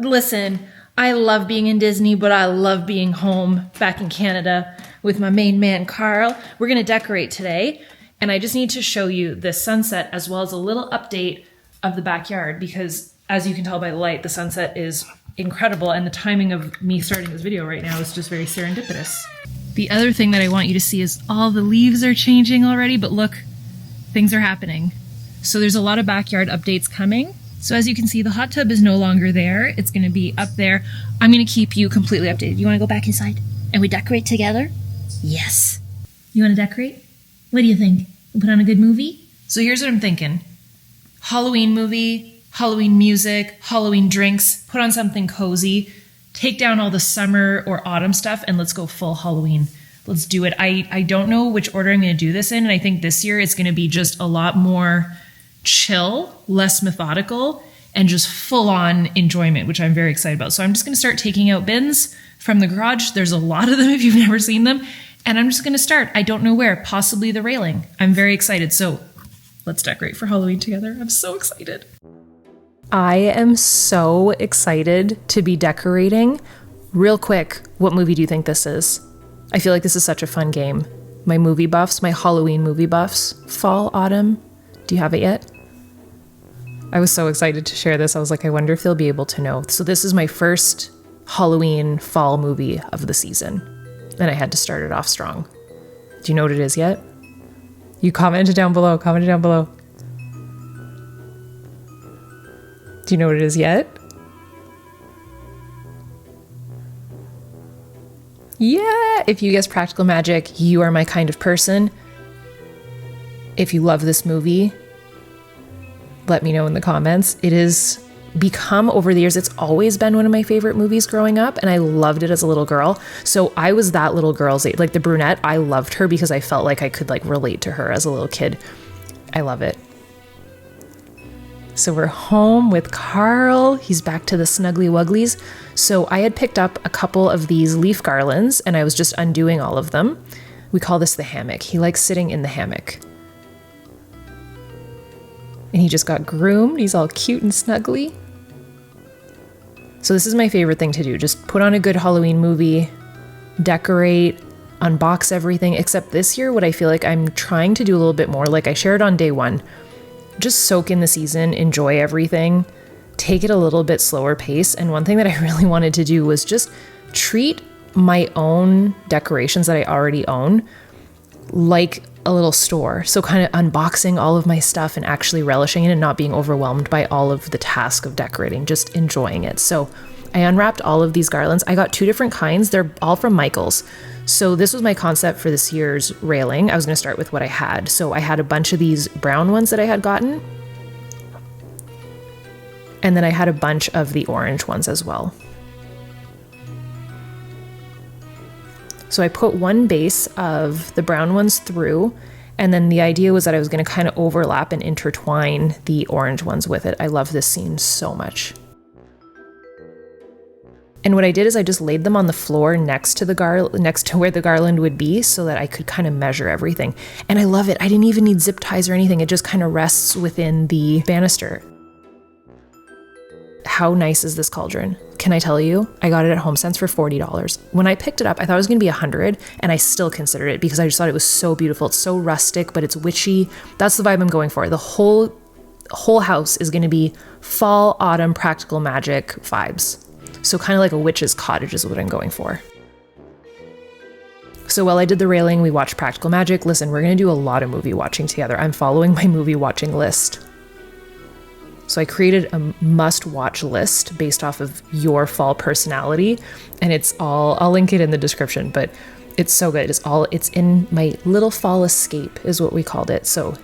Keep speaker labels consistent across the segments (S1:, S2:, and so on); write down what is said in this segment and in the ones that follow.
S1: Listen, I love being in Disney, but I love being home back in Canada with my main man, Carl. We're going to decorate today, and I just need to show you this sunset as well as a little update of the backyard because, as you can tell by the light, the sunset is incredible, and the timing of me starting this video right now is just very serendipitous. The other thing that I want you to see is all the leaves are changing already, but look, things are happening. So there's a lot of backyard updates coming. So as you can see, the hot tub is no longer there. It's going to be up there. I'm going to keep you completely updated. You want to go back inside and we decorate together? Yes. You want to decorate? What do you think? We'll put on a good movie? So here's what I'm thinking. Halloween movie, Halloween music, Halloween drinks, put on something cozy, take down all the summer or autumn stuff, and let's go full Halloween. Let's do it. I don't know which order I'm going to do this in, and I think this year it's going to be just a lot more chill, less methodical, and just full-on enjoyment, which I'm very excited about. So I'm just going to start taking out bins from the garage. There's a lot of them if you've never seen them. And I'm just going to start. I don't know where, possibly the railing. I'm very excited. So let's decorate for Halloween together. I'm so excited. I am so excited to be decorating. Real quick, what movie do you think this is? I feel like this is such a fun game. My movie buffs, my Halloween movie buffs, fall, autumn. Do you have it yet? I was so excited to share this. I was like, I wonder if they'll be able to know. So this is my first Halloween fall movie of the season. And I had to start it off strong. Do you know what it is yet? You commented down below. Comment it down below. Do you know what it is yet? Yeah! If you guess Practical Magic, you are my kind of person. If you love this movie, let me know in the comments. It has become, over the years, it's always been one of my favorite movies growing up, and I loved it as a little girl. So I was that little girl's age. Like the brunette, I loved her because I felt like I could like relate to her as a little kid. I love it. So we're home with Carl. He's back to the snuggly wugglies. So I had picked up a couple of these leaf garlands and I was just undoing all of them. We call this the hammock. He likes sitting in the hammock. And he just got groomed. He's all cute and snuggly. So this is my favorite thing to do. Just put on a good Halloween movie, decorate, unbox everything. Except this year, what I feel like I'm trying to do a little bit more, like I shared on day one, just soak in the season, enjoy everything, take it a little bit slower pace. And one thing that I really wanted to do was just treat my own decorations that I already own like a little store. So kind of unboxing all of my stuff and actually relishing it and not being overwhelmed by all of the task of decorating, just enjoying it. So I unwrapped all of these garlands. I got two different kinds. They're all from Michael's. So this was my concept for this year's railing. I was going to start with what I had. So I had a bunch of these brown ones that I had gotten. And then I had a bunch of the orange ones as well. So I put one base of the brown ones through, and then the idea was that I was going to kind of overlap and intertwine the orange ones with it. I love this scene so much. And what I did is I just laid them on the floor next to where the garland would be so that I could kind of measure everything. And I love it. I didn't even need zip ties or anything. It just kind of rests within the banister. How nice is this cauldron? Can I tell you? I got it at HomeSense for $40. When I picked it up, I thought it was going to be $100, and I still considered it because I just thought it was so beautiful. It's so rustic, but it's witchy. That's the vibe I'm going for. The whole house is going to be fall, autumn, practical magic vibes. So kind of like a witch's cottage is what I'm going for. So while I did the railing, we watched Practical Magic. Listen, we're going to do a lot of movie watching together. I'm following my movie watching list. So I created a must-watch list based off of your fall personality, and I'll link it in the description, but it's so good. It's in my little fall escape is what we called it. So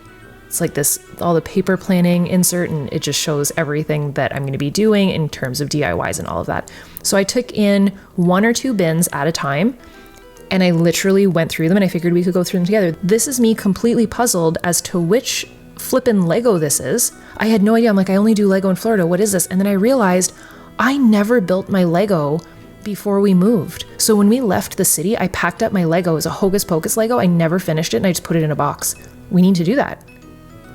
S1: it's like this, all the paper planning insert, and it just shows everything that I'm going to be doing in terms of DIYs and all of that. So I took in 1 or 2 bins at a time, and I literally went through them, and I figured we could go through them together. This is me completely puzzled as to which flippin' Lego this is. I had no idea. I'm like, I only do Lego in Florida. What is this? And then I realized I never built my Lego before we moved. So when we left the city, I packed up my Lego as a Hocus Pocus Lego. I never finished it, and I just put it in a box. We need to do that.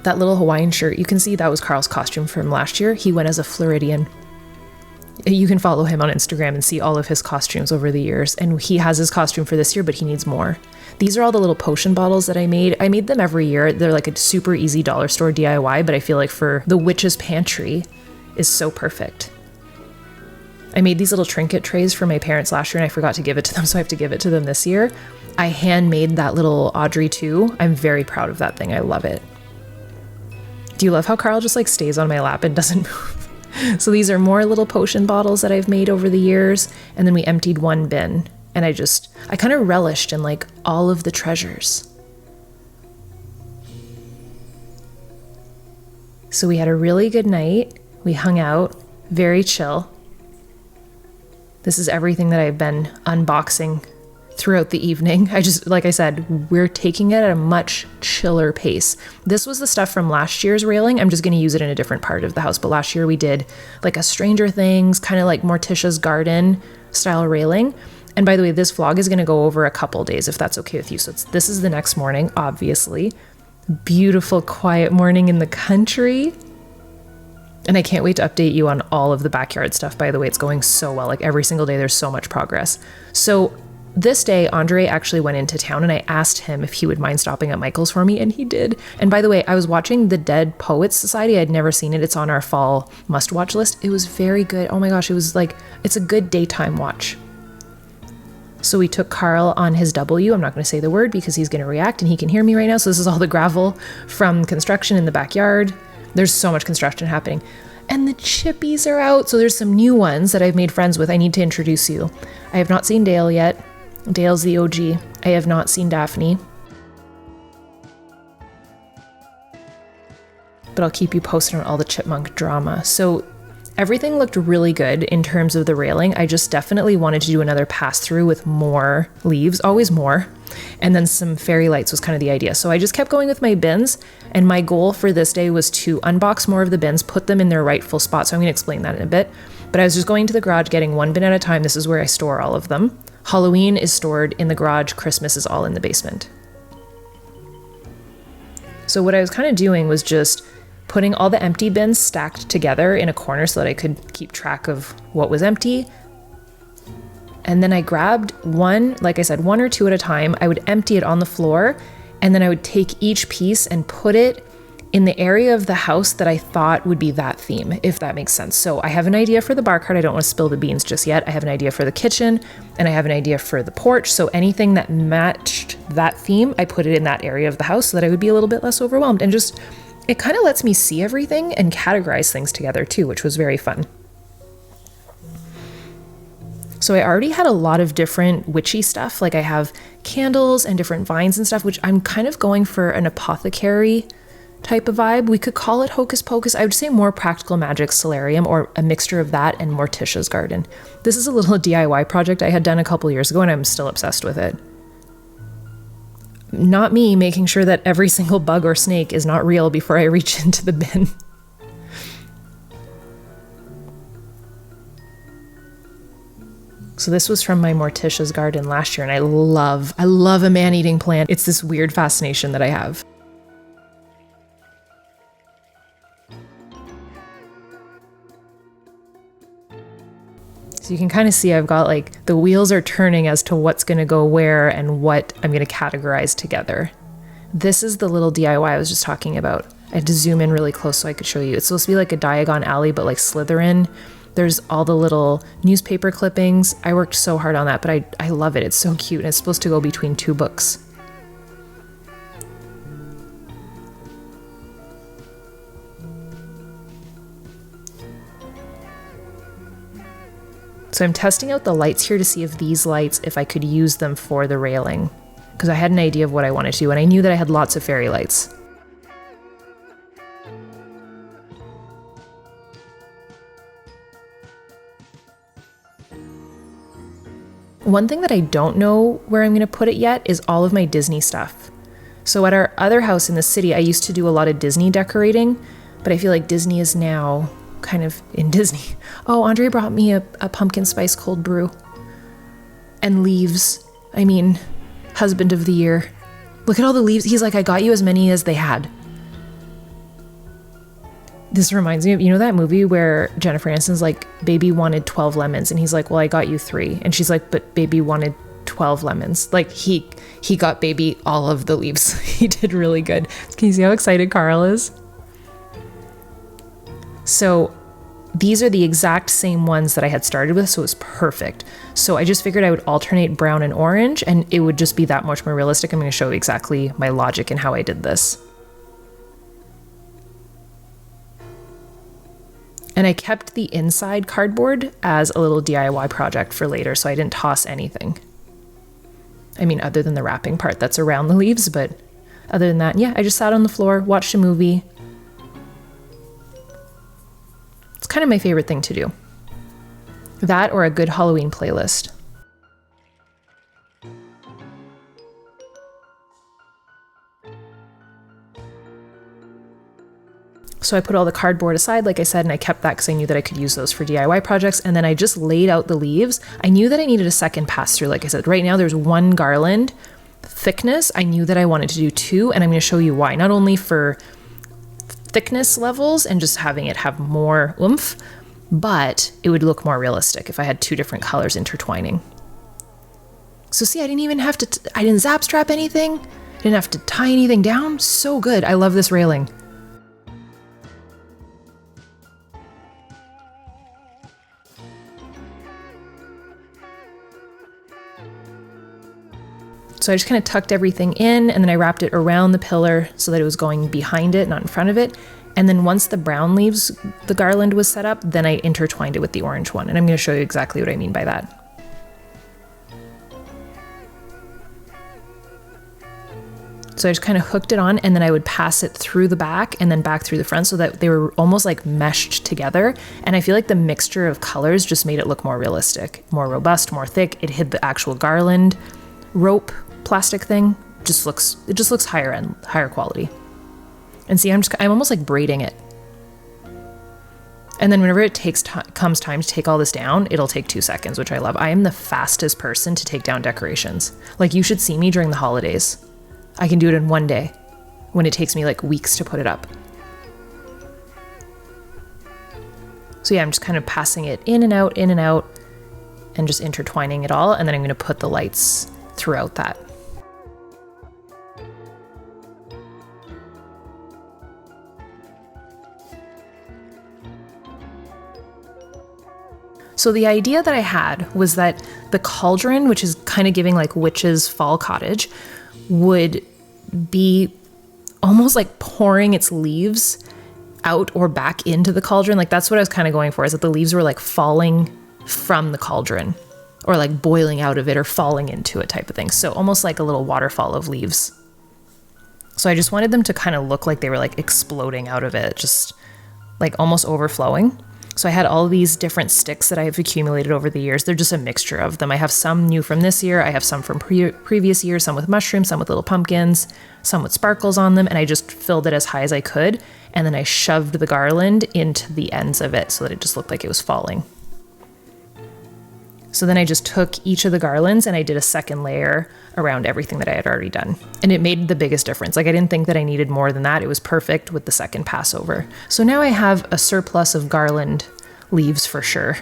S1: That little Hawaiian shirt, you can see that was Carl's costume from last year. He went as a Floridian. You can follow him on Instagram and see all of his costumes over the years. And he has his costume for this year, but he needs more. These are all the little potion bottles that I made. I made them every year. They're like a super easy dollar store DIY, but I feel like for the witch's pantry is so perfect. I made these little trinket trays for my parents last year and I forgot to give it to them, so I have to give it to them this year. I handmade that little Audrey too. I'm very proud of that thing. I love it. Do you love how Carl just like stays on my lap and doesn't move? So these are more little potion bottles that I've made over the years. And then we emptied one bin and I kind of relished in like all of the treasures. So we had a really good night. We hung out, very chill. This is everything that I've been unboxing throughout the evening. Like I said, we're taking it at a much chiller pace. This was the stuff from last year's railing. I'm just going to use it in a different part of the house. But last year we did like a Stranger Things, kind of like Morticia's Garden style railing. And by the way, this vlog is going to go over a couple days if that's okay with you. So this is the next morning, obviously. Beautiful, quiet morning in the country. And I can't wait to update you on all of the backyard stuff. By the way, it's going so well. Like every single day, there's so much progress. So this day, Andre actually went into town and I asked him if he would mind stopping at Michael's for me, and he did. And by the way, I was watching The Dead Poets Society. I'd never seen it. It's on our fall must-watch list. It was very good. Oh my gosh, it's a good daytime watch. So we took Carl on his W. I'm not going to say the word because he's going to react and he can hear me right now. So this is all the gravel from construction in the backyard. There's so much construction happening. And the chippies are out. So there's some new ones that I've made friends with. I need to introduce you. I have not seen Dale yet. Dale's the OG. I have not seen Daphne. But I'll keep you posted on all the chipmunk drama. So everything looked really good in terms of the railing. I just definitely wanted to do another pass through with more leaves, always more. And then some fairy lights was kind of the idea. So I just kept going with my bins. And my goal for this day was to unbox more of the bins, put them in their rightful spot. So I'm going to explain that in a bit. But I was just going to the garage, getting one bin at a time. This is where I store all of them. Halloween is stored in the garage. Christmas is all in the basement. So what I was kind of doing was just putting all the empty bins stacked together in a corner so that I could keep track of what was empty. And then I grabbed one, like I said, one or two at a time. I would empty it on the floor and then I would take each piece and put it in the area of the house that I thought would be that theme, if that makes sense. So I have an idea for the bar cart. I don't want to spill the beans just yet. I have an idea for the kitchen and I have an idea for the porch. So anything that matched that theme, I put it in that area of the house so that I would be a little bit less overwhelmed. And just, it kind of lets me see everything and categorize things together too, which was very fun. So I already had a lot of different witchy stuff. Like I have candles and different vines and stuff, which I'm kind of going for an apothecary type of vibe. We could call it hocus pocus. I would say more practical magic solarium, or a mixture of that and Morticia's Garden. This is a little DIY project I had done a couple years ago and I'm still obsessed with it. Not me making sure that every single bug or snake is not real before I reach into the bin. So this was from my Morticia's Garden last year and I love a man-eating plant. It's this weird fascination that I have. So you can kind of see I've got like the wheels are turning as to what's going to go where and what I'm going to categorize together. This is the little DIY I was just talking about. I had to zoom in really close so I could show you. It's supposed to be like a Diagon Alley, but like Slytherin. There's all the little newspaper clippings. I worked so hard on that, but I love it. It's so cute and it's supposed to go between two books. So I'm testing out the lights here to see if these lights, if I could use them for the railing, because I had an idea of what I wanted to do and I knew that I had lots of fairy lights. One thing that I don't know where I'm going to put it yet is all of my Disney stuff. So at our other house in the city, I used to do a lot of Disney decorating, but I feel like Disney is now kind of in Disney. Oh, Andre brought me a pumpkin spice cold brew. And leaves. I mean, husband of the year. Look at all the leaves. He's like, I got you as many as they had. This reminds me of, you know, that movie where Jennifer Aniston's like, baby wanted 12 lemons. And he's like, well, I got you 3. And she's like, but baby wanted 12 lemons. Like he got baby all of the leaves. He did really good. Can you see how excited Carl is? So these are the exact same ones that I had started with. So it was perfect. So I just figured I would alternate brown and orange and it would just be that much more realistic. I'm going to show you exactly my logic and how I did this. And I kept the inside cardboard as a little DIY project for later, so I didn't toss anything. I mean, other than the wrapping part that's around the leaves, but other than that, yeah, I just sat on the floor, watched a movie. It's kind of my favorite thing to do. That or a good Halloween playlist. So I put all the cardboard aside, like I said, and I kept that because I knew that I could use those for DIY projects. And then I just laid out the leaves. I knew that I needed a second pass through. Like I said, right now there's 1 garland thickness. I knew that I wanted to do 2, and I'm going to show you why. Not only for thickness levels and just having it have more oomph, but it would look more realistic if I had 2 different colors intertwining. So see, I didn't even have to, I didn't zap strap anything. I didn't have to tie anything down. So good. I love this railing. So I just kind of tucked everything in, and then I wrapped it around the pillar so that it was going behind it, not in front of it. And then once the brown leaves, the garland was set up, then I intertwined it with the orange one. And I'm going to show you exactly what I mean by that. So I just kind of hooked it on, and then I would pass it through the back and then back through the front so that they were almost like meshed together. And I feel like the mixture of colors just made it look more realistic, more robust, more thick. It hid the actual garland rope plastic thing. It just looks higher end, higher quality. And see, I'm almost like braiding it. And then whenever it comes time to take all this down, it'll take 2 seconds, which I love. I am the fastest person to take down decorations. Like, you should see me during the holidays. I can do it in 1 day when it takes me like weeks to put it up. So yeah, I'm just kind of passing it in and out, and just intertwining it all. And then I'm going to put the lights throughout that. So the idea that I had was that the cauldron, which is kind of giving like witch's fall cottage, would be almost like pouring its leaves out or back into the cauldron. Like, that's what I was kind of going for, is that the leaves were like falling from the cauldron, or like boiling out of it or falling into it type of thing. So almost like a little waterfall of leaves. So I just wanted them to kind of look like they were like exploding out of it, just like almost overflowing. So I had all these different sticks that I have accumulated over the years. They're just a mixture of them. I have some new from this year. I have some from previous years, some with mushrooms, some with little pumpkins, some with sparkles on them. And I just filled it as high as I could. And then I shoved the garland into the ends of it so that it just looked like it was falling. So then I just took each of the garlands and I did a second layer around everything that I had already done. And it made the biggest difference. Like, I didn't think that I needed more than that. It was perfect with the second pass over. So now I have a surplus of garland leaves for sure.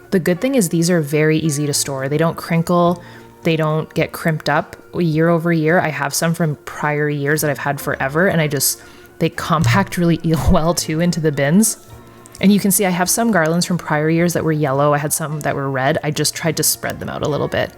S1: The good thing is these are very easy to store. They don't crinkle. They don't get crimped up year over year. I have some from prior years that I've had forever, and they compact really well too into the bins. And you can see I have some garlands from prior years that were yellow. I had some that were red. I just tried to spread them out a little bit.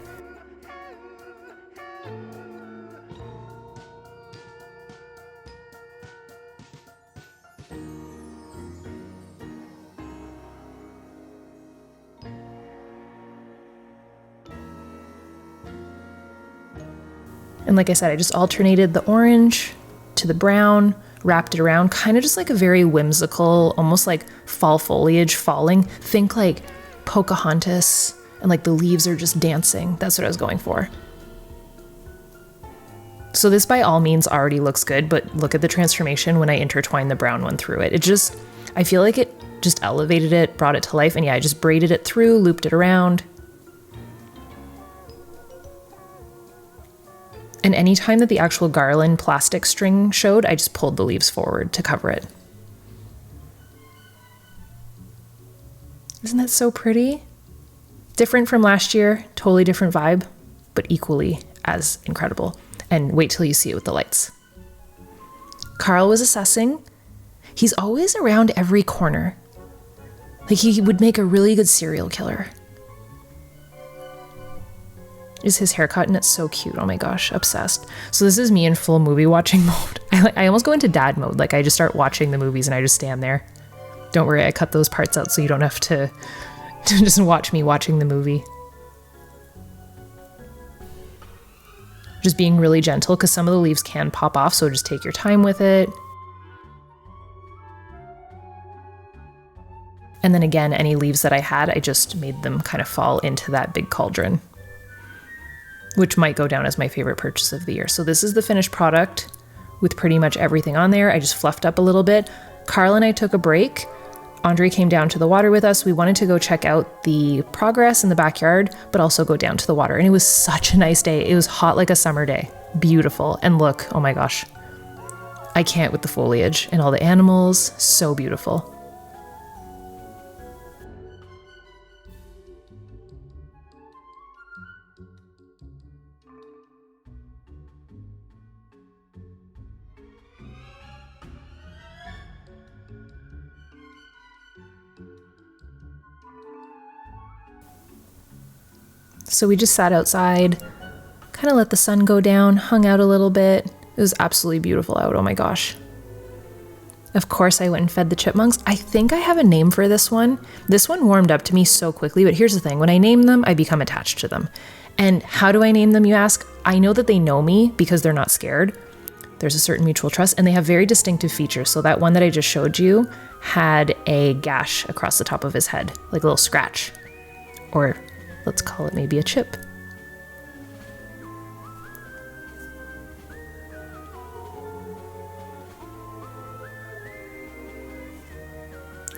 S1: And like I said, I just alternated the orange to the brown, wrapped it around, kind of just like a very whimsical, almost like fall foliage falling. Think like Pocahontas, and like the leaves are just dancing. That's what I was going for. So this by all means already looks good, but look at the transformation when I intertwined the brown one through it. I feel like it just elevated it, brought it to life. And yeah, I just braided it through, looped it around. And anytime that the actual Garland plastic string showed, I just pulled the leaves forward to cover it. Isn't that so pretty? Different from last year, totally different vibe, but equally as incredible. And wait till you see it with the lights. Carl was assessing. He's always around every corner. Like he would make a really good serial killer. Is his haircut, and it's so cute. Oh my gosh, obsessed. So this is me in full movie watching mode. I almost go into dad mode. Like I just start watching the movies and I just stand there. Don't worry, I cut those parts out so you don't have to just watch me watching the movie. Just being really gentle because some of the leaves can pop off, so just take your time with it. And then again, any leaves that I had, I just made them kind of fall into that big cauldron, which might go down as my favorite purchase of the year. So this is the finished product with pretty much everything on there. I just fluffed up a little bit. Carl and I took a break. Andre came down to the water with us. We wanted to go check out the progress in the backyard, but also go down to the water. And it was such a nice day. It was hot like a summer day. Beautiful. And look, oh my gosh, I can't with the foliage and all the animals. So beautiful. So we just sat outside, kind of let the sun go down, hung out a little bit. It was absolutely beautiful out, oh my gosh. Of course, I went and fed the chipmunks. I think I have a name for this one. This one warmed up to me so quickly, but here's the thing. When I name them, I become attached to them. And how do I name them, you ask? I know that they know me because they're not scared. There's a certain mutual trust, and they have very distinctive features. So that one that I just showed you had a gash across the top of his head, like a little scratch, or let's call it maybe a chip.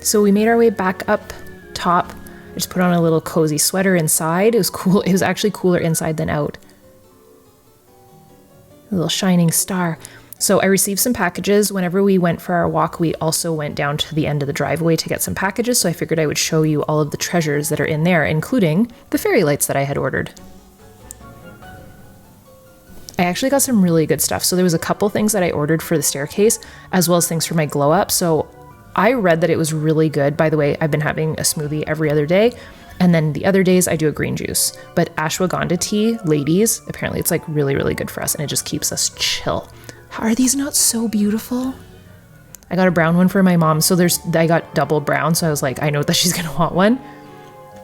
S1: So we made our way back up top. I just put on a little cozy sweater inside. It was cool. It was actually cooler inside than out. A little shining star. So I received some packages. Whenever we went for our walk, we also went down to the end of the driveway to get some packages. So I figured I would show you all of the treasures that are in there, including the fairy lights that I had ordered. I actually got some really good stuff. So there was a couple things that I ordered for the staircase, as well as things for my glow up. So I read that it was really good. By the way, I've been having a smoothie every other day. And then the other days I do a green juice. But ashwagandha tea, ladies, apparently it's like really, really good for us. And it just keeps us chill. Are these not so beautiful? I got a brown one for my mom. So I got double brown. So I was like, I know that she's going to want one.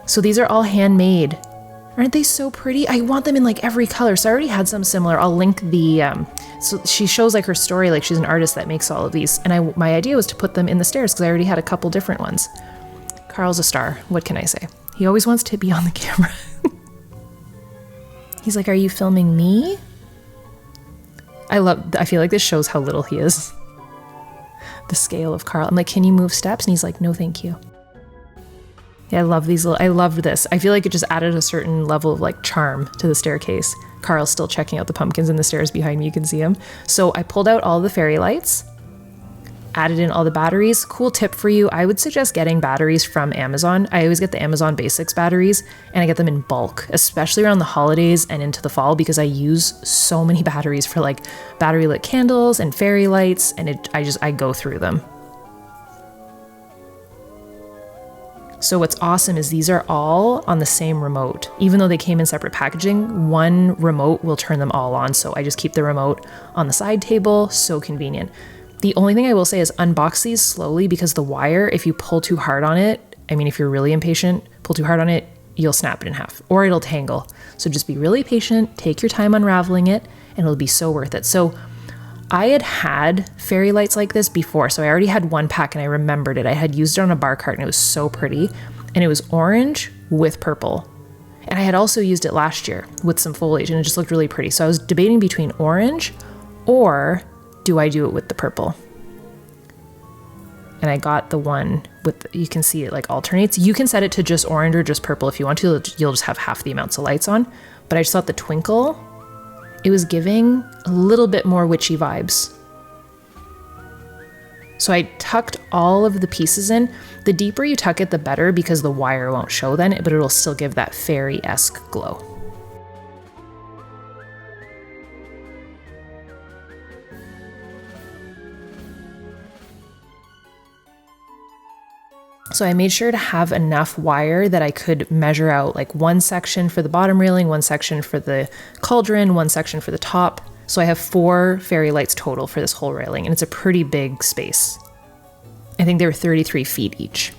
S1: So these are all handmade. Aren't they so pretty? I want them in like every color. So I already had some similar. I'll link the, so she shows like her story, like she's an artist that makes all of these. And my idea was to put them in the stairs because I already had a couple different ones. Carl's a star. What can I say? He always wants to be on the camera. He's like, are you filming me? I feel like this shows how little he is. The scale of Carl. I'm like, can you move steps? And he's like, no, thank you. Yeah, I loved this. I feel like it just added a certain level of like charm to the staircase. Carl's still checking out the pumpkins in the stairs behind me. You can see him. So I pulled out all the fairy lights, added in all the batteries. Cool tip for you. I would suggest getting batteries from Amazon. I always get the Amazon Basics batteries and I get them in bulk, especially around the holidays and into the fall because I use so many batteries for like battery lit candles and fairy lights, and I go through them. So what's awesome is these are all on the same remote. Even though they came in separate packaging, one remote will turn them all on. So I just keep the remote on the side table. So convenient. The only thing I will say is unbox these slowly because the wire, if you pull too hard on it, I mean, if you're really impatient, pull too hard on it, you'll snap it in half or it'll tangle. So just be really patient, take your time unraveling it, and it'll be so worth it. So I had fairy lights like this before. So I already had one pack and I remembered it. I had used it on a bar cart and it was so pretty. And it was orange with purple. And I had also used it last year with some foliage and it just looked really pretty. So I was debating between orange or do I do it with the purple? And I got the one with, you can see it like alternates. You can set it to just orange or just purple if you want to. You'll just have half the amounts of lights on. But I just thought the twinkle it was giving a little bit more witchy vibes. So I tucked all of the pieces in. The deeper you tuck it, the better, because the wire won't show then, but it'll still give that fairy-esque glow. So I made sure to have enough wire that I could measure out like one section for the bottom railing, one section for the cauldron, one section for the top. So I have 4 fairy lights total for this whole railing, and it's a pretty big space. I think they were 33 feet each.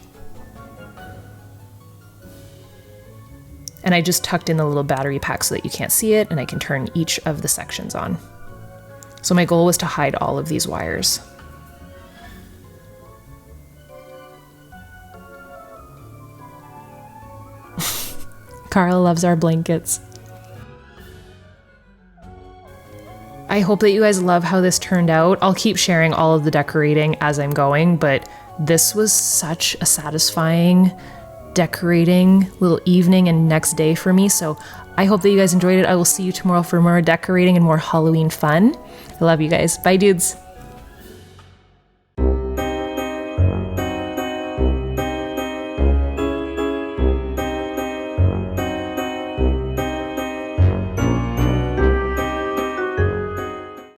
S1: And I just tucked in the little battery pack so that you can't see it, and I can turn each of the sections on. So my goal was to hide all of these wires. Carl loves our blankets. I hope that you guys love how this turned out. I'll keep sharing all of the decorating as I'm going, but this was such a satisfying decorating little evening and next day for me. So I hope that you guys enjoyed it. I will see you tomorrow for more decorating and more Halloween fun. I love you guys. Bye, dudes.